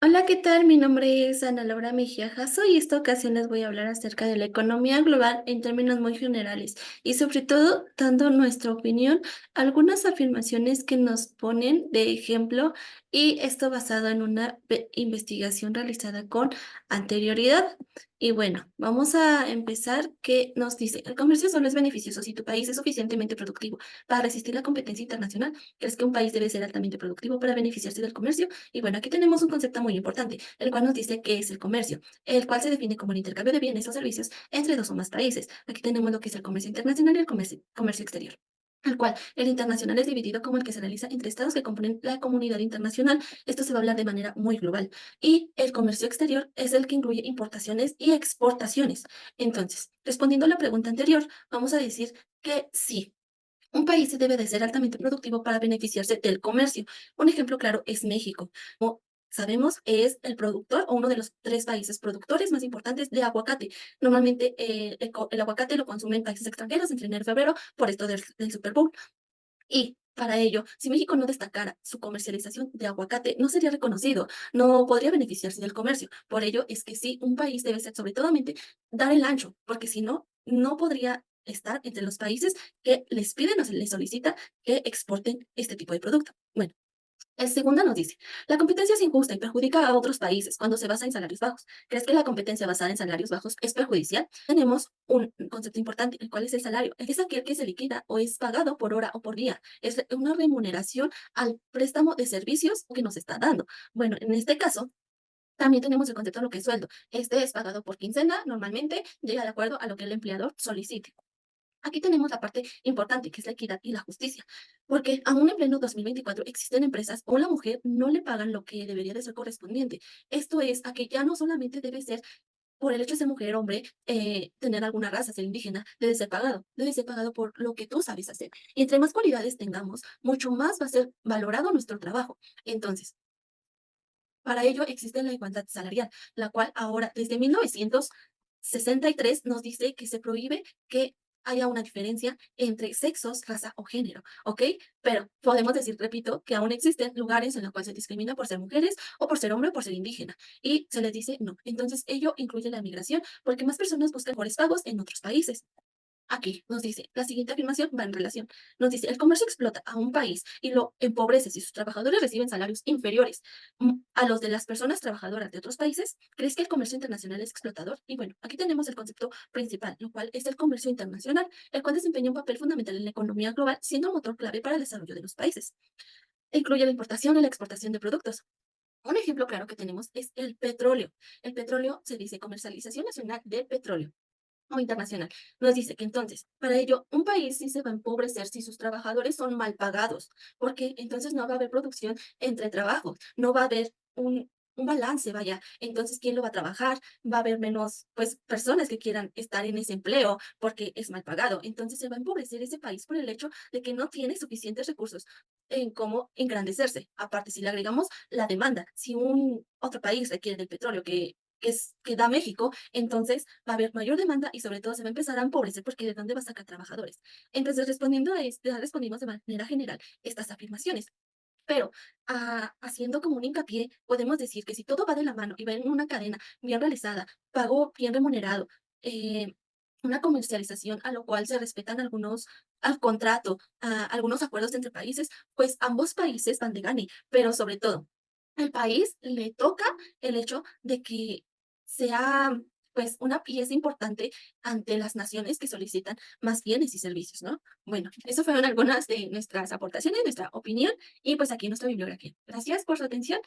Hola, ¿qué tal? Mi nombre es Ana Laura Mejía Jasso y esta ocasión les voy a hablar acerca de la economía global en términos muy generales y sobre todo dando nuestra opinión, algunas afirmaciones que nos ponen de ejemplo y esto basado en una investigación realizada con anterioridad. Y bueno, vamos a empezar que nos dice, el comercio solo es beneficioso si tu país es suficientemente productivo para resistir la competencia internacional. ¿Crees que un país debe ser altamente productivo para beneficiarse del comercio? Y bueno, aquí tenemos un concepto muy importante, el cual nos dice qué es el comercio, el cual se define como el intercambio de bienes o servicios entre dos o más países. Aquí tenemos lo que es el comercio internacional y el comercio exterior. Al cual el internacional es dividido como el que se realiza entre estados que componen la comunidad internacional. Esto se va a hablar de manera muy global. Y el comercio exterior es el que incluye importaciones y exportaciones. Entonces, respondiendo a la pregunta anterior, vamos a decir que sí, un país debe de ser altamente productivo para beneficiarse del comercio. Un ejemplo claro es México. Como sabemos, es el productor o uno de los tres países productores más importantes de aguacate. Normalmente el aguacate lo consumen países extranjeros entre enero y febrero por esto del Super Bowl. Y para ello, si México no destacara su comercialización de aguacate, no sería reconocido, no podría beneficiarse del comercio. Por ello es que sí, un país debe ser sobre todo dar el ancho, porque si no, no podría estar entre los países que les piden o se les solicita que exporten este tipo de producto. Bueno, el segundo nos dice, la competencia es injusta y perjudica a otros países cuando se basa en salarios bajos. ¿Crees que la competencia basada en salarios bajos es perjudicial? Tenemos un concepto importante, el cual es el salario. Es aquel que se liquida o es pagado por hora o por día. Es una remuneración al préstamo de servicios que nos está dando. Bueno, en este caso, también tenemos el concepto de lo que es sueldo. Este es pagado por quincena, normalmente llega de acuerdo a lo que el empleador solicite. Aquí tenemos la parte importante, que es la equidad y la justicia, porque aún en pleno 2024 existen empresas o la mujer no le pagan lo que debería de ser correspondiente. Esto es a que ya no solamente debe ser por el hecho de ser mujer, hombre, tener alguna raza, ser indígena, debe ser pagado por lo que tú sabes hacer. Y entre más cualidades tengamos, mucho más va a ser valorado nuestro trabajo. Entonces, para ello existe la igualdad salarial, la cual ahora, desde 1963, nos dice que se prohíbe que haya una diferencia entre sexos, raza o género, ¿ok? Pero podemos decir, repito, que aún existen lugares en los cuales se discrimina por ser mujeres o por ser hombre o por ser indígena y se les dice no. Entonces, ello incluye la migración porque más personas buscan mejores pagos en otros países. Aquí nos dice, la siguiente afirmación va en relación. Nos dice, el comercio explota a un país y lo empobrece si sus trabajadores reciben salarios inferiores a los de las personas trabajadoras de otros países. ¿Crees que el comercio internacional es explotador? Y bueno, aquí tenemos el concepto principal, lo cual es el comercio internacional, el cual desempeña un papel fundamental en la economía global, siendo un motor clave para el desarrollo de los países. E incluye la importación y la exportación de productos. Un ejemplo claro que tenemos es el petróleo. El petróleo se dice comercialización nacional del petróleo o internacional. Nos dice que entonces, para ello, un país sí se va a empobrecer si sus trabajadores son mal pagados, porque entonces no va a haber producción entre trabajos, no va a haber un balance, vaya. Entonces, ¿quién lo va a trabajar? Va a haber menos, pues, personas que quieran estar en ese empleo porque es mal pagado. Entonces, se va a empobrecer ese país por el hecho de que no tiene suficientes recursos en cómo engrandecerse. Aparte, si le agregamos la demanda, si un otro país requiere del petróleo que da México, entonces va a haber mayor demanda y sobre todo se va a empezar a empobrecer porque ¿de dónde va a sacar trabajadores? Entonces, respondiendo a esto, ya respondimos de manera general estas afirmaciones. Pero haciendo como un hincapié, podemos decir que si todo va de la mano y va en una cadena bien realizada, pago bien remunerado, eh, una comercialización a lo cual se respetan algunos al contrato, algunos acuerdos entre países, pues ambos países van de gane, pero sobre todo, al país le toca el hecho de que sea pues una pieza importante ante las naciones que solicitan más bienes y servicios, ¿no? Bueno, eso fueron algunas de nuestras aportaciones, nuestra opinión y pues aquí nuestra bibliografía. Gracias por su atención